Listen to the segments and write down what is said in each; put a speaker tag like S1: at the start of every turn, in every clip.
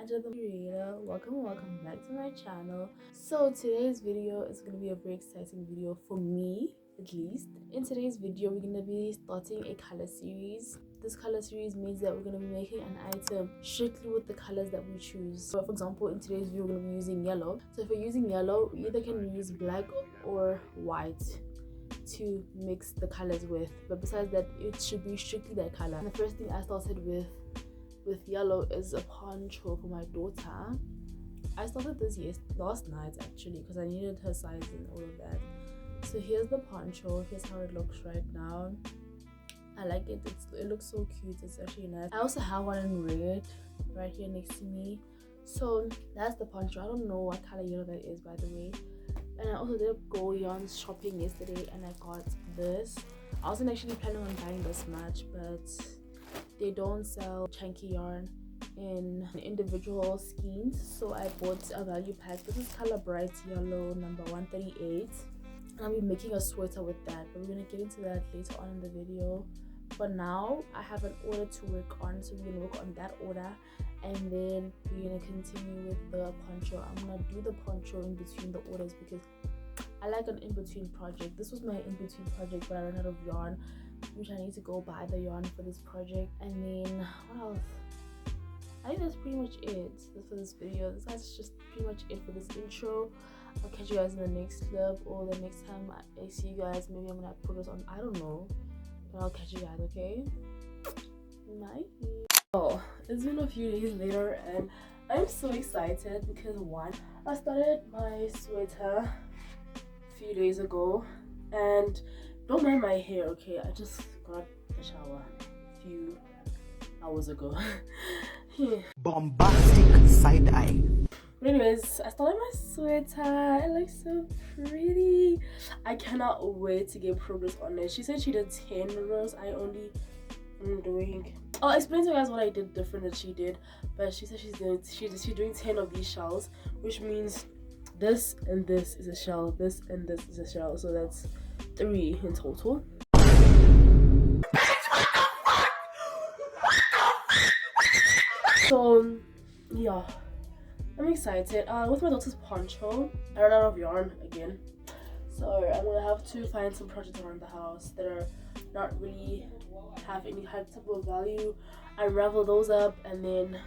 S1: Angela the creator. Welcome back to my channel. So today's video is going to be a very exciting video for me, at least. In today's video we're going to be starting a color series. This color series means that we're going to be making an item strictly with the colors that we choose. So for example, in today's video we're going to be using yellow. So if we're using yellow, we either can use black or white to mix the colors with, but besides that it should be strictly that color. And the first thing I started with yellow is a poncho for my daughter. I started this last night actually because I needed her size and all of that. So here's the poncho. Here's how it looks right now. I like it. It looks so cute. It's actually nice. I also have one in red right here next to me. So that's the poncho. I don't know what color yellow that is, by the way. And I also did go yarn shopping yesterday and I got this. I wasn't actually planning on buying this much, but they don't sell chunky yarn in individual skeins, so I bought a value pack. This is color bright yellow number 138, and I'll be making a sweater with that, but we're going to get into that later on in the video. For now I have an order to work on, so we're going to work on that order, and then we're going to continue with the poncho. I'm going to do the poncho in between the orders because I like an in-between project. This was my in-between project, but I ran out of yarn, which I need to go buy the yarn for this project. And then what else? I think that's pretty much it for this video. That's just pretty much it for this intro. I'll catch you guys in the next clip, or the next time I see you guys. Maybe I'm gonna put this on, I don't know, but I'll catch you guys, okay? Bye. Oh, it's been a few days later and I'm so excited because one, I started my sweater a few days ago, and don't mind my hair, okay? I just got a shower a few hours ago. Yeah.
S2: Bombastic side eye.
S1: But anyways, I started my sweater. It looks so pretty. I cannot wait to get progress on it. She said she did 10 rows. I'm doing. I'll explain to you guys what I did different than she did. But she said she's doing 10 of these shells, which means this and this is a shell, this and this is a shell. So that's 3 in total. So yeah, I'm excited. With my daughter's poncho, I ran out of yarn again, so I'm gonna have to find some projects around the house that are not really have any type of value, unravel those up, and then,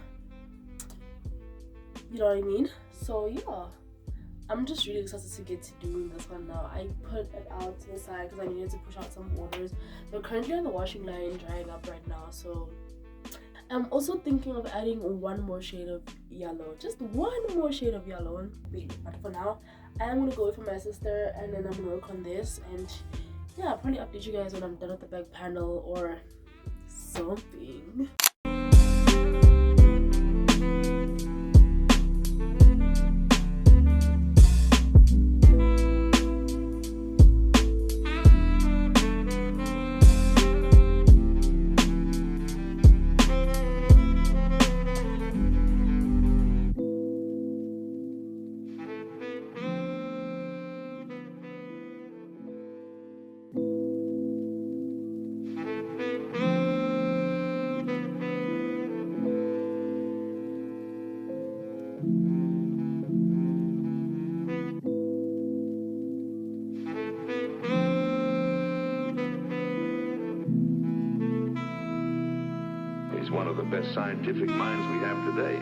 S1: you know what I mean. So yeah, I'm just really excited to get to doing this one now. I put it out to the side because I needed to push out some orders. They're currently on the washing line drying up right now, so I'm also thinking of adding one more shade of yellow, just one more shade of yellow. But for now, I'm gonna go with my sister, and then I'm gonna work on this, and yeah, I'll probably update you guys when I'm done with the back panel or something.
S3: One of the best scientific minds we have today.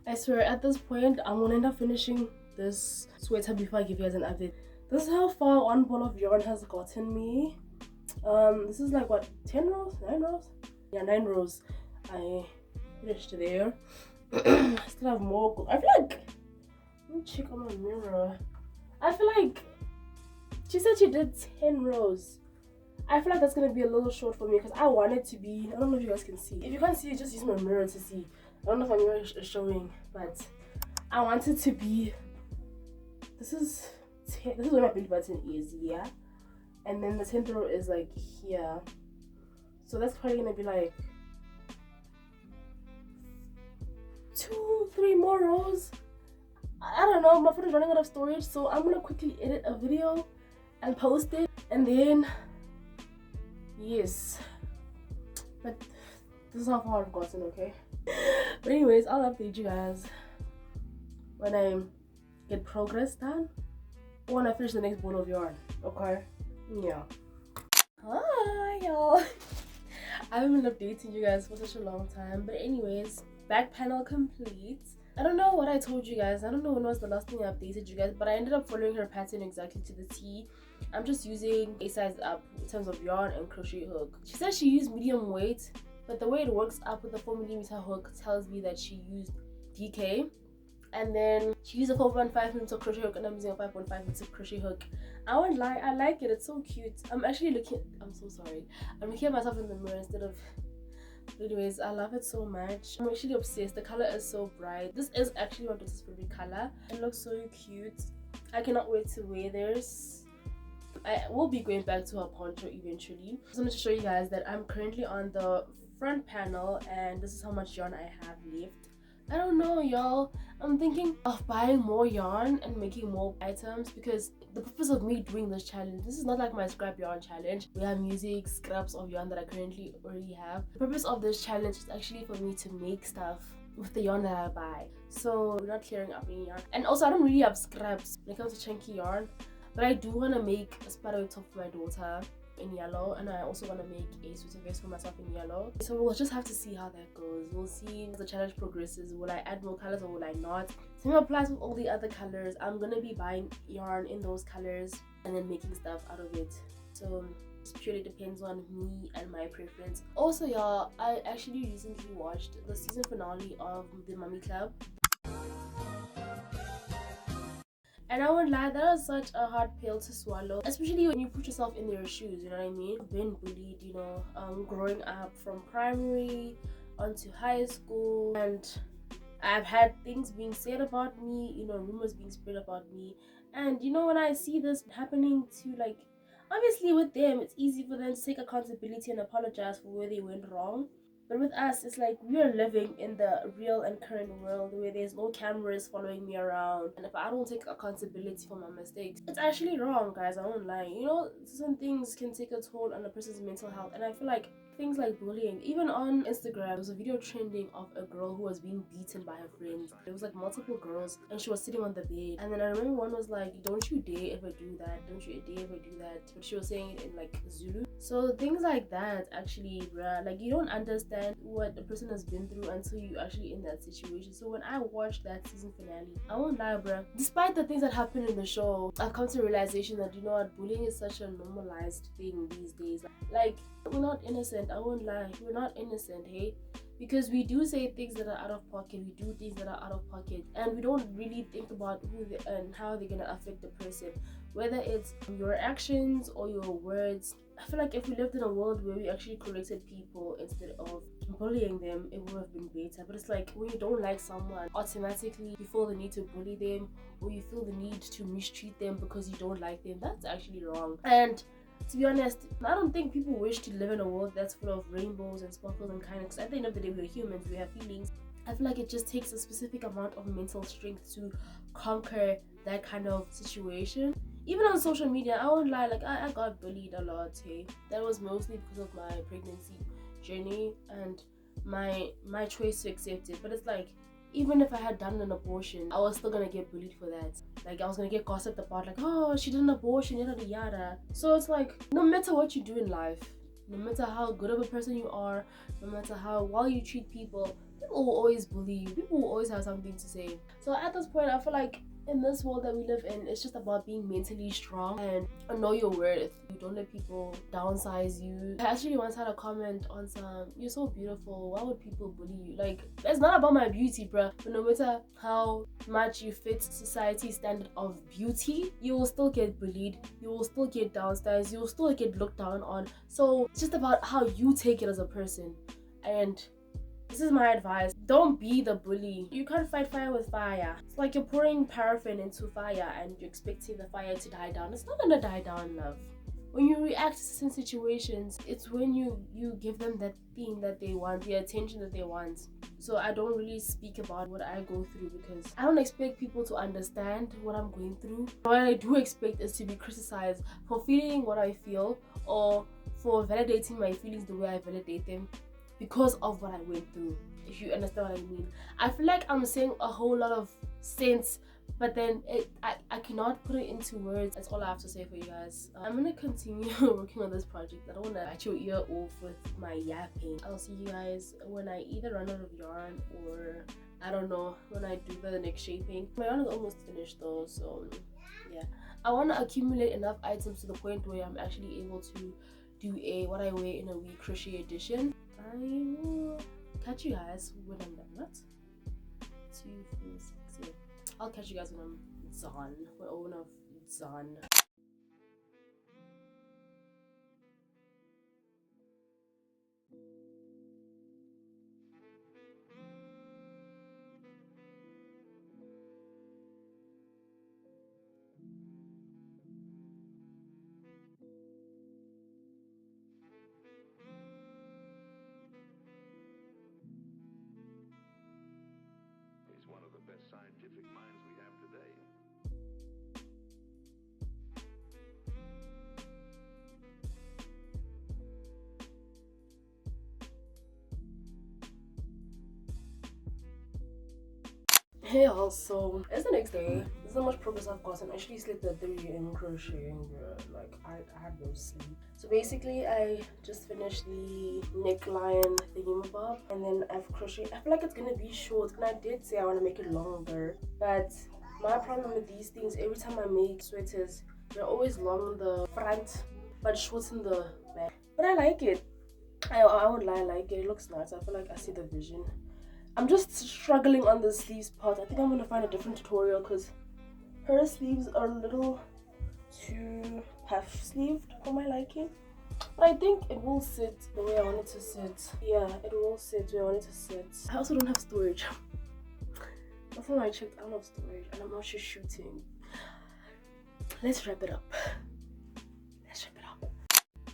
S1: I swear at this point I'm gonna end up finishing this sweater before I give you guys an update. This is how far one ball of yarn has gotten me. This is like what, 10 rows? 9 rows? Yeah, 9 rows. I finished there. I still have more. I feel like, let me check on my mirror. I feel like she said she did 10 rows. I feel like that's gonna be a little short for me because I want it to be, I don't know if you guys can see. If you can't see, just use my mirror to see. I don't know if my mirror is showing, but I want it to be, this is where my belly button is, yeah, and then the 10th row is like here, so that's probably gonna be like 2-3 more rows. I don't know, my phone is running out of storage, so I'm gonna quickly edit a video and post it, and then yes, but This is how far I've gotten, okay? But anyways, I'll update you guys when I get progress done. When I finish the next ball of yarn, okay? Yeah. Hi, y'all. I haven't been updating you guys for such a long time. But anyways, back panel complete. I don't know what I told you guys. I don't know when was the last thing I updated you guys, but I ended up following her pattern exactly to the T. I'm just using a size up in terms of yarn and crochet hook. She said she used medium weight, but the way it works up with the 4mm hook tells me that she used DK. And then she used a 4.5mm crochet hook, and I'm using a 5.5mm crochet hook. I won't lie, I like it. It's so cute. I'm so sorry. I'm looking at myself in the mirror instead of... Anyways, I love it so much. I'm actually obsessed. The color is so bright. This is actually my daughter's favorite color. It looks so cute. I cannot wait to wear this. I will be going back to her poncho eventually. I just wanted to show you guys that I'm currently on the front panel, and this is how much yarn I have left. I don't know, y'all. I'm thinking of buying more yarn and making more items, because the purpose of me doing this challenge, this is not like my scrap yarn challenge where I'm using scraps of yarn that I currently already have. The purpose of this challenge is actually for me to make stuff with the yarn that I buy. So we're not clearing up any yarn. And also, I don't really have scraps when it comes to chunky yarn, but I do want to make a spider top for my daughter in yellow, and I also want to make a sweater vest for myself in yellow. So we'll just have to see how that goes. We'll see as the challenge progresses. Will I add more colors or will I not? Same applies with all the other colors. I'm gonna be buying yarn in those colors and then making stuff out of it. So it purely depends on me and my preference. Also, y'all, I actually recently watched the season finale of the Mummy Club. And I won't lie, that was such a hard pill to swallow, especially when you put yourself in their shoes, you know what I mean? I've been bullied, you know, growing up from primary onto high school, and I've had things being said about me, you know, rumors being spread about me. And you know, when I see this happening to, like, obviously with them, it's easy for them to take accountability and apologize for where they went wrong. But with us, it's like we are living in the real and current world where there's no cameras following me around. And if I don't take accountability for my mistakes, it's actually wrong, guys. I won't lie. You know, some things can take a toll on a person's mental health. And I feel like things like bullying, even on Instagram, there was a video trending of a girl who was being beaten by her friends. There was like multiple girls, and she was sitting on the bed. And then I remember one was like, "Don't you dare ever do that. Don't you dare ever do that." But she was saying it in like Zulu. So things like that, actually, bruh, like, you don't understand what a person has been through until you actually in that situation. So when I watched that season finale, I won't lie, bruh, despite the things that happen in the show, I've come to a realization that, you know what, bullying is such a normalized thing these days. Like, we're not innocent. I won't lie, we're not innocent, hey? Because we do say things that are out of pocket, we do things that are out of pocket, and we don't really think about who and how they're gonna affect the person, whether it's your actions or your words. I feel like if we lived in a world where we actually corrected people instead of bullying them, it would have been better. But it's like, when you don't like someone, automatically you feel the need to bully them, or you feel the need to mistreat them because you don't like them. That's actually wrong. And to be honest, I don't think people wish to live in a world that's full of rainbows and sparkles and kindness. At the end of the day, we're humans, we have feelings. I feel like it just takes a specific amount of mental strength to conquer that kind of situation. Even on social media, I won't lie, like, I got bullied a lot, hey. That was mostly because of my pregnancy journey and my choice to accept it. But it's like, even if I had done an abortion, I was still gonna get bullied for that. Like, I was gonna get gossiped about, like, oh, she did an abortion, yada yada. So it's like, no matter what you do in life, no matter how good of a person you are, no matter how well you treat people, people will always bully you. People will always have something to say. So at this point, I feel like in this world that we live in, it's just about being mentally strong and know your worth. You don't let people downsize you. I actually once had a comment on some, "You're so beautiful, why would people bully you?" Like, it's not about my beauty, bruh. But no matter how much you fit society's standard of beauty, you will still get bullied, you will still get downsized, you will still get looked down on. So it's just about how you take it as a person. And this is my advice. Don't be the bully. You can't fight fire with fire. It's like you're pouring paraffin into fire and you're expecting the fire to die down. It's not gonna die down, love. When you react to certain situations, it's when you give them that thing that they want, the attention that they want. So I don't really speak about what I go through because I don't expect people to understand what I'm going through. What I do expect is to be criticized for feeling what I feel, or for validating my feelings the way I validate them. because of what I went through, if you understand what I mean. I feel like I'm saying a whole lot of sense, but then I cannot put it into words. That's all I have to say for you guys. I'm gonna continue working on this project. I don't wanna bite your ear off with my yapping. I'll see you guys when I either run out of yarn or I don't know, when I do the neck shaping. My yarn is almost finished though, so yeah. I want to accumulate enough items to the point where I'm actually able to do a what I wear in a week crochet edition. I will catch you guys when I'm done. What? 2, 4, 6, yeah. I'll catch you guys when I'm done. When I'm done.
S3: He's one of the best scientific minds we have today.
S1: Hey y'all, so it's the next day. There's not much progress I've gotten. I actually slept at 3 a.m. crocheting, bro. Like I had no sleep. So basically I just finished the neckline thingamabob, and then I've crocheted. I feel like it's gonna be short, and I did say I want to make it longer, but my problem with these things, every time I make sweaters, they're always long in the front but short in the back. But I like it. I won't lie, I like it. It looks nice. I feel like I see the vision. I'm just struggling on the sleeves part. I think I'm gonna find a different tutorial because her sleeves are a little too half-sleeved for my liking. But I think it will sit the way I want it to sit. Yeah, it will sit the way I want it to sit. I also don't have storage. That's when I checked, I don't have storage and I'm not just shooting. Let's wrap it up.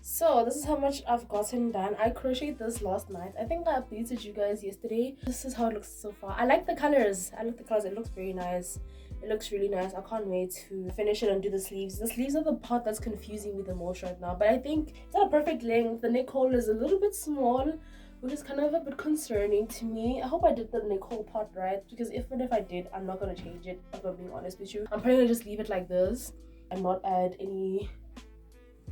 S1: So this is how much I've gotten done. I crocheted this last night. I think I updated you guys yesterday. This is how it looks so far. I like the colors. It looks very nice. It looks really nice. I can't wait to finish it and do the sleeves. The sleeves are the part that's confusing me the most right now, but I think it's at a perfect length. The neck hole is a little bit small, which is kind of a bit concerning to me. I hope I did the neck hole part right, because if I did, I'm not gonna change it, if I'm being honest with you. I'm probably gonna just leave it like this and not add any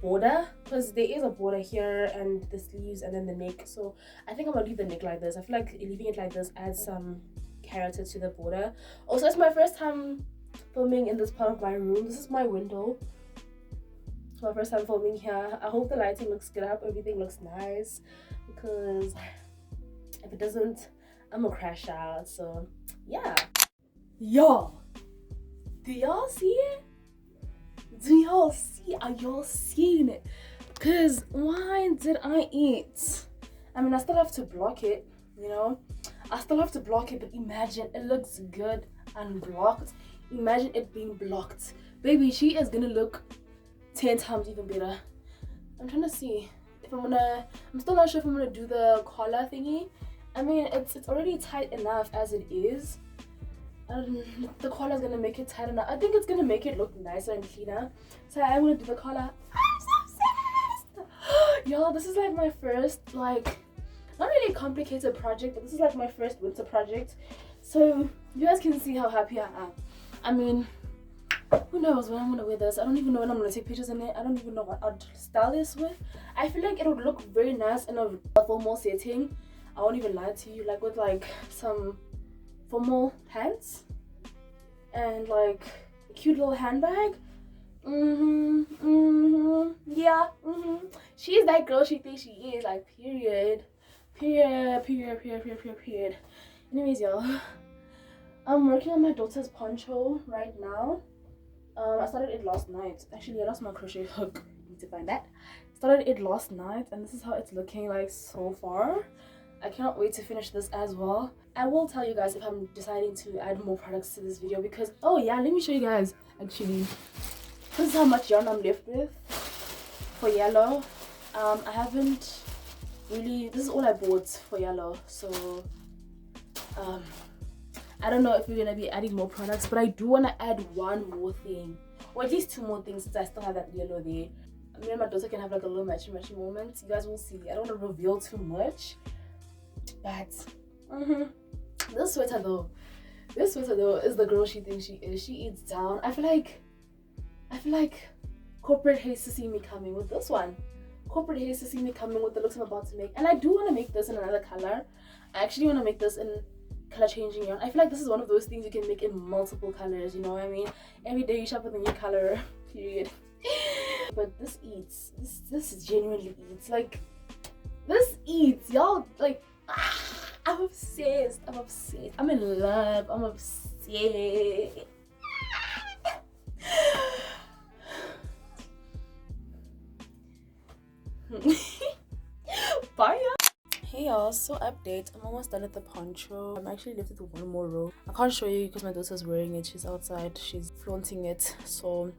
S1: border, because there is a border here and the sleeves and then the neck. So I think I'm gonna leave the neck like this. I feel like leaving it like this adds some character to the border. Also, it's my first time filming in this part of my room. This is my window. It's my first time filming here. I hope the lighting looks good. I hope everything looks nice, because if it doesn't, I'm gonna crash out. So yeah, y'all, do y'all see it? Do y'all see? Are y'all seeing it? Because why did I eat? I mean, I still have to block it, you know? I still have to block it, but imagine it looks good unblocked. Imagine it being blocked. Baby, she is gonna look 10 times even better. I'm trying to see if I'm still not sure if I'm gonna do the collar thingy. I mean, it's already tight enough as it is. The collar is gonna make it tight enough. I think it's gonna make it look nicer and cleaner. So I'm gonna do the collar. I'm so obsessed! Y'all, this is like my first, like, not really a complicated project, but this is like my first winter project. So you guys can see how happy I am. I mean, who knows when I'm gonna wear this? I don't even know when I'm gonna take pictures in it. I don't even know what I'd style this with. I feel like it would look very nice in a formal setting. I won't even lie to you, like with like some formal pants and like a cute little handbag. Yeah. She's that girl she thinks she is, like, period. Anyways, y'all, I'm working on my daughter's poncho right now. I started it last night. Actually, I lost my crochet hook. Need to find that. Started it last night, and this is how it's looking like so far. I cannot wait to finish this as well. I will tell you guys if I'm deciding to add more products to this video, because oh yeah, let me show you guys. Actually, this is how much yarn I'm left with for yellow. I haven't really, this is all I bought for yellow, so I don't know if we're gonna be adding more products, but I do want to add one more thing, or at least 2 more things, since I still have that yellow there. Me and my daughter can have like a little matchy moment. You guys will see. I don't want to reveal too much, But this sweater though is the girl she thinks she is. She eats down. I feel like corporate hates to see me coming with this one. Corporate hates to see me coming with the looks I'm about to make. And I do want to make this in another color. I actually want to make this in color changing yarn. I feel like this is one of those things you can make in multiple colors, you know what I mean? Every day you shop with a new color, period. But this eats. This genuinely eats. Like, this eats, y'all. Like, I'm obsessed. I'm in love. I'm obsessed. Bye, y'all. Hey y'all, so update. I'm almost done with the poncho. I'm actually left with one more row. I can't show you because my daughter's wearing it. She's outside. She's flaunting it. So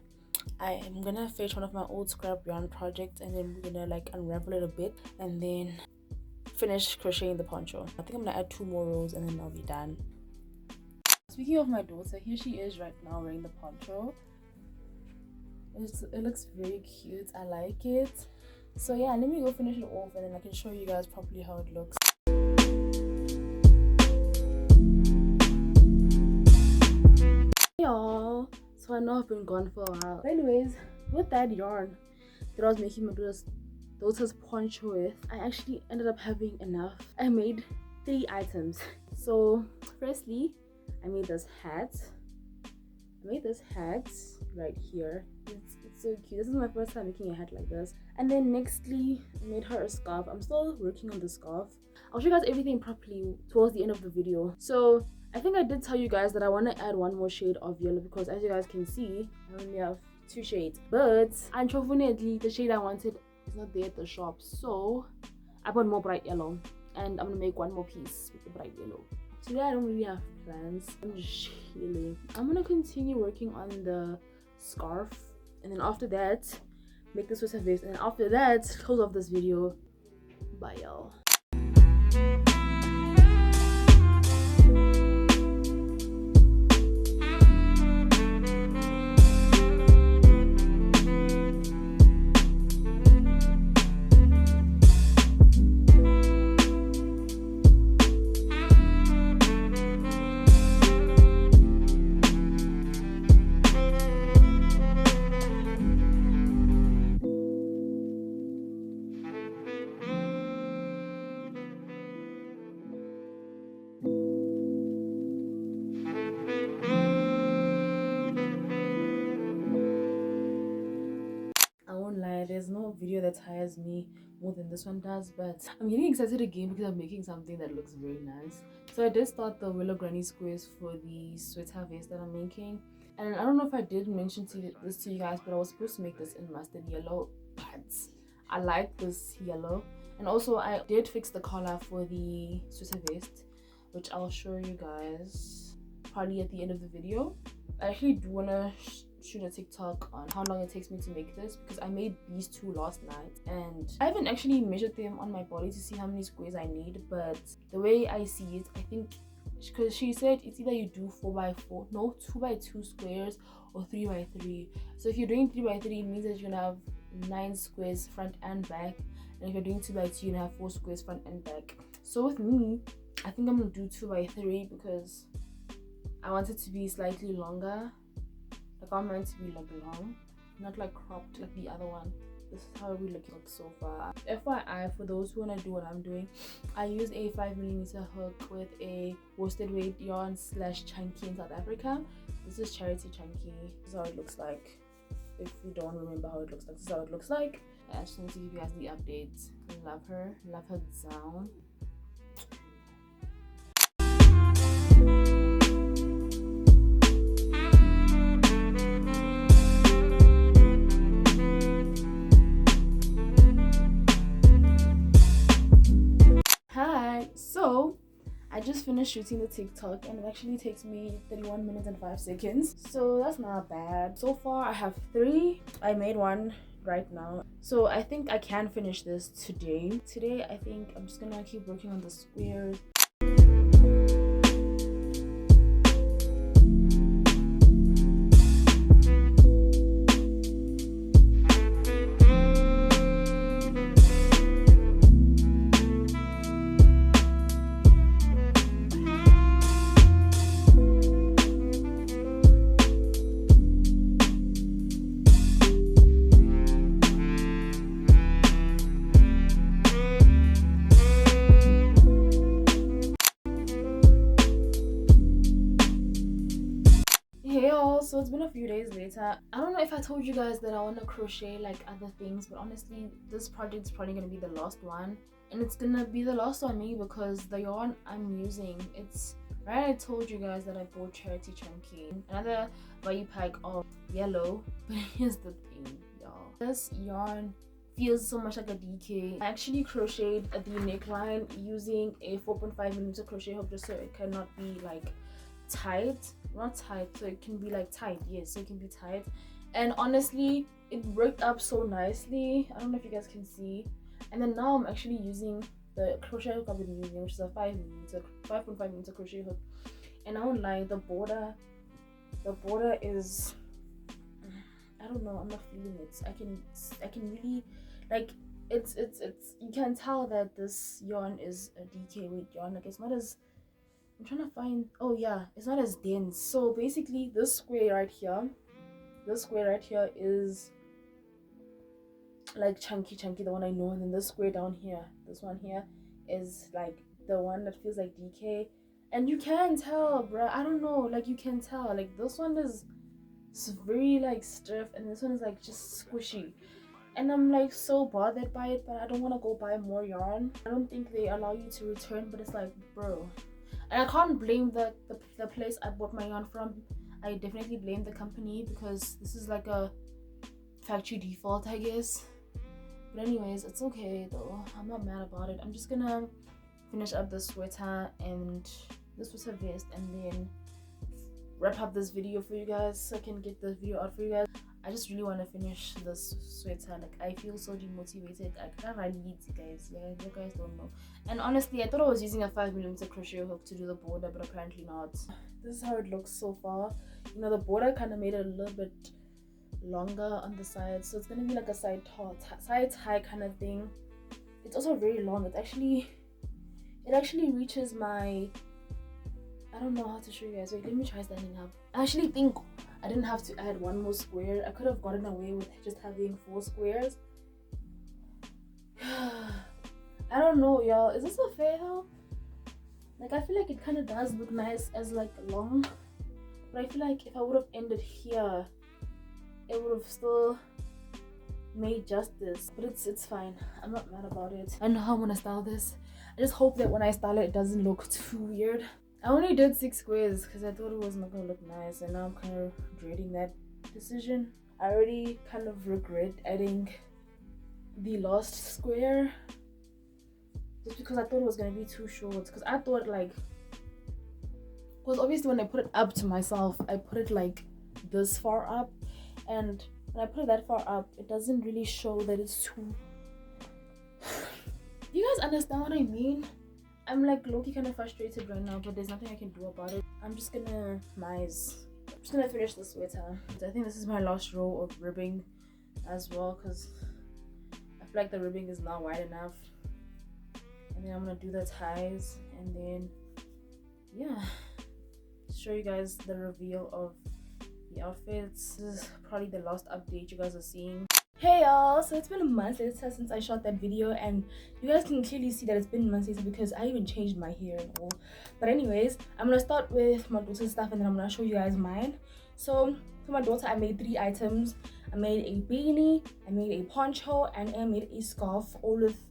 S1: I am gonna fetch one of my old scrap yarn projects and then we're gonna like unravel it a bit and then finish crocheting the poncho. I think I'm gonna add 2 more rows and then I'll be done. Speaking of my daughter, here she is right now wearing the poncho. It looks very cute. I like it. So yeah, let me go finish it off and then I can show you guys properly how it looks. Hey y'all, so I know I've been gone for a while. But anyways, with that yarn that I was making my daughter's poncho with, I actually ended up having enough. I made 3 items. So firstly, I made this hat. Right here. It's so cute. This is my first time making a hat like this. And then nextly, I made her a scarf. I'm still working on the scarf. I'll show you guys everything properly towards the end of the video. So I think I did tell you guys that I want to add 1 more shade of yellow because as you guys can see, I only have 2 shades. But unfortunately, the shade I wanted is not there at the shop. So I bought more bright yellow and I'm gonna make 1 more piece with the bright yellow. Today I don't really have plans. I'm just chilling. I'm gonna continue working on the scarf and then after that make the sweater vest and then after that close off this video. Bye y'all. There's no video that tires me more than this one does, but I'm getting excited again because I'm making something that looks very nice. So I did start the Willow Granny squares for the sweater vest that I'm making, and I don't know if I did mention this to you guys, but I was supposed to make this in mustard yellow, but I like this yellow. And also I did fix the collar for the sweater vest, which I'll show you guys probably at the end of the video. I actually do want to shoot a TikTok on how long it takes me to make this because I made these 2 last night and I haven't actually measured them on my body to see how many squares I need, but the way I see it, I think because she said it's either you do 4x4, no, 2x2 squares or 3x3. So if you're doing 3x3, it means that you're gonna have 9 squares front and back, and if you're doing 2x2, you're gonna have 4 squares front and back. So with me, I think I'm gonna do 2x3 because I want it to be slightly longer. Like I want mine to be like long, not like cropped like the other one. This is how we look so far. FYI, for those who want to do what I'm doing, I use a 5mm hook with a worsted weight yarn / chunky in South Africa. This is Charity Chunky. This is how it looks like. If you don't remember how it looks like, this is how it looks like. I just want to give you guys the updates. Love her down. Hi, so I just finished shooting the TikTok and it actually takes me 31 minutes and 5 seconds, so that's not bad. So far I have 3. I made 1 right now, so I think I can finish this today. I think I'm just gonna keep working on the squares. been a few days later. I don't know if I told you guys that I want to crochet like other things, but honestly this project's probably gonna be the last one, and it's gonna be the last on me because the yarn I'm using, it's right, I told you guys that I bought Charity Chunky, another value pack of yellow. But here's the thing, y'all, this yarn feels so much like a DK. I actually crocheted the neckline using a 4.5mm crochet hook just so it cannot be like tight, not tight, so it can be like tight, yes, so it can be tight. And honestly it worked up so nicely. I don't know if you guys can see. And then now I'm actually using the crochet hook I've been using, which is a 5.5mm crochet hook, and I won't lie, the border is, I don't know, I'm not feeling it. I can really, like, it's you can tell that this yarn is a DK weight yarn. Like, it's not as, I'm trying to find, oh yeah, it's not as dense. So basically this square right here is like chunky, the one I know, and then this square down here, this one here, is like the one that feels like DK. And you can tell, bruh, I don't know, like you can tell, like this one is very like stiff and this one is like just squishy, and I'm like so bothered by it, but I don't want to go buy more yarn. I don't think they allow you to return, but it's like, bro, and I can't blame the place I bought my yarn from. I definitely blame the company because this is like a factory default, I guess. But anyways, it's okay though, I'm not mad about it. I'm just gonna finish up the sweater and the sweater vest and then wrap up this video for you guys so I can get the video out for you guys. I just really want to finish this sweater. Like, I feel so demotivated. I can't really lead you guys. Yeah, you guys don't know. And honestly, I thought I was using a 5mm crochet hook to do the border, but apparently not. This is how it looks so far. You know, the border kind of made it a little bit longer on the side, so it's gonna be like a side tie kind of thing. It's also very long. It actually reaches my, I don't know how to show you guys. Wait, let me try standing up. I actually think I didn't have to add one more square. I could have gotten away with just having 4 squares. I don't know, y'all. Is this a fair haul? Like, I feel like it kind of does look nice as like long, but I feel like if I would have ended here, it would have still made justice. But it's fine. I'm not mad about it. I know how I'm gonna style this. I just hope that when I style it, it doesn't look too weird. I only did 6 squares because I thought it was not gonna look nice, and now I'm kind of dreading that decision. I already kind of regret adding the last square just because I thought it was gonna be too short. Because I thought, like, because obviously when I put it up to myself, I put it like this far up, and when I put it that far up, it doesn't really show that it's too. You guys understand what I mean? I'm like low-key kind of frustrated right now, but there's nothing I can do about it. I'm just gonna finish the sweater. I think this is my last row of ribbing as well, because I feel like the ribbing is not wide enough. And then I'm gonna do the ties, and then yeah, show you guys the reveal of the outfits. This is probably the last update you guys are seeing. Hey y'all, so it's been a month later since I shot that video, and you guys can clearly see that it's been months later because I even changed my hair and all. But anyways, I'm gonna start with my daughter's stuff and then I'm gonna show you guys mine. So for my daughter, I made 3 items. I made a beanie, I made a poncho, and I made a scarf, all with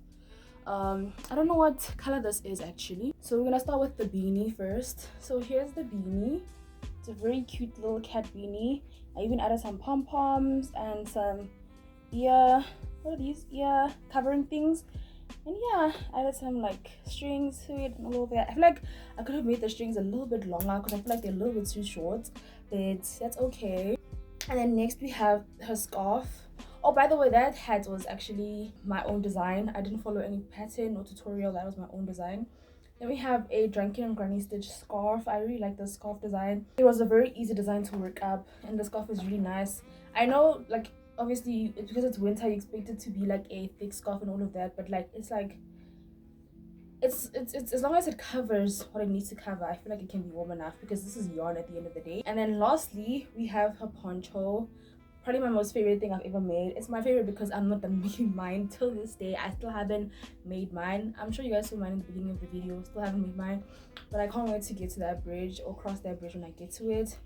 S1: I don't know what color this is actually. So we're gonna start with the beanie first. So here's the beanie. It's a very cute little cat beanie. I even added some pom-poms and some ear covering things, and yeah, I added some like strings to it and all of that. I feel like I could have made the strings a little bit longer because I feel like they're a little bit too short, but that's okay. And then next we have her scarf. Oh, by the way, that hat was actually my own design. I didn't follow any pattern or tutorial. That was my own design. Then we have a Drunken and Granny Stitch scarf. I really like the scarf design. It was a very easy design to work up, and the scarf is really nice. I know, like, obviously it's because it's winter, you expect it to be like a thick scarf and all of that, but like it's as long as it covers what it needs to cover, I feel like it can be warm enough because this is yarn at the end of the day. And then lastly we have her poncho, probably my most favorite thing I've ever made. It's my favorite because I'm not done making mine till this day. I still haven't made mine. I'm sure you guys saw mine in the beginning of the video. Still haven't made mine, but I can't wait to get to that bridge or cross that bridge when I get to it.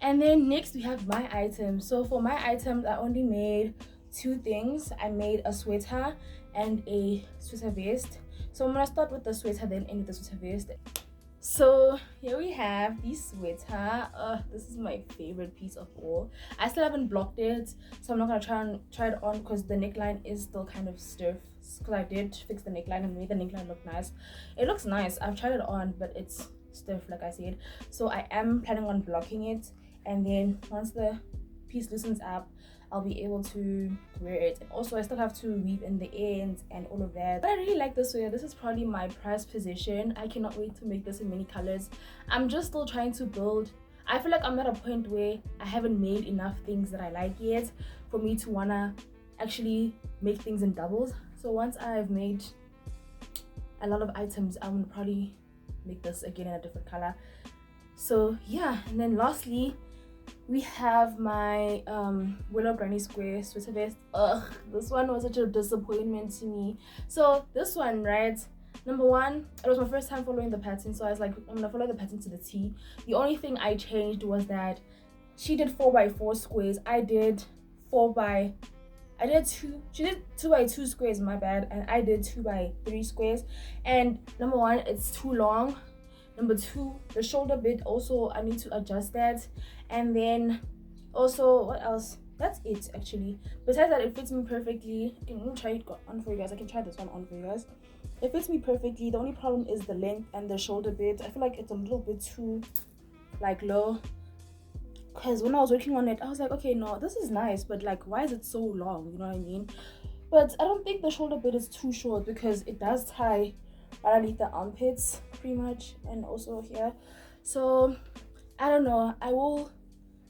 S1: And then next we have my items. So for my items, I only made 2 things. I made a sweater and a sweater vest. So I'm gonna start with the sweater, then end with the sweater vest. So here we have the sweater. This is my favorite piece of all. I still haven't blocked it, so I'm not gonna try it on because the neckline is still kind of stiff, because I did fix the neckline and made the neckline look nice. It looks nice. I've tried it on, but it's stiff, like I said. So I am planning on blocking it, and then once the piece loosens up, I'll be able to wear it. And also I still have to weave in the ends and all of that. But I really like this sweater. This is probably my prized possession. I cannot wait to make this in many colors. I'm just still trying to build. I feel like I'm at a point where I haven't made enough things that I like yet for me to wanna actually make things in doubles. So once I've made a lot of items, I'm gonna probably make this again in a different color. So yeah, and then lastly we have my Willow Granny Square sweater vest. This one was such a disappointment to me. So this one, right, number one, it was my first time following the pattern, so I was like, I'm gonna follow the pattern to the T. The only thing I changed was that she did 4x4 squares. I did 2. She did 2x2 squares, my bad, and I did 2x3 squares. And number one, it's too long. Number two, the shoulder bit also, I need to adjust that. And then also, what else? That's it actually. Besides that, it fits me perfectly. Let me try it on for you guys. I can try this one on for you guys. It fits me perfectly. The only problem is the length and the shoulder bit. I feel like it's a little bit too like low, because when I was working on it, I was like, okay, no, this is nice, but like, why is it so long? You know what I mean? But I don't think the shoulder bit is too short, because it does tie right underneath the armpits pretty much, and also here. So I don't know, I will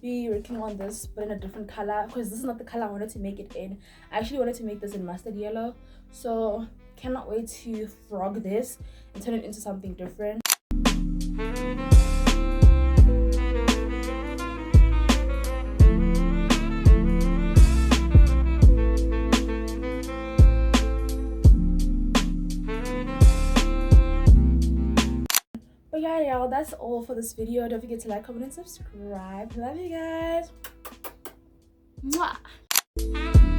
S1: be working on this but in a different color, because this is not the color I wanted to make it in. I actually wanted to make this in mustard yellow, so cannot wait to frog this and turn it into something different. But yeah, y'all, that's all for this video. Don't forget to like, comment, and subscribe. Love you guys. Mwah.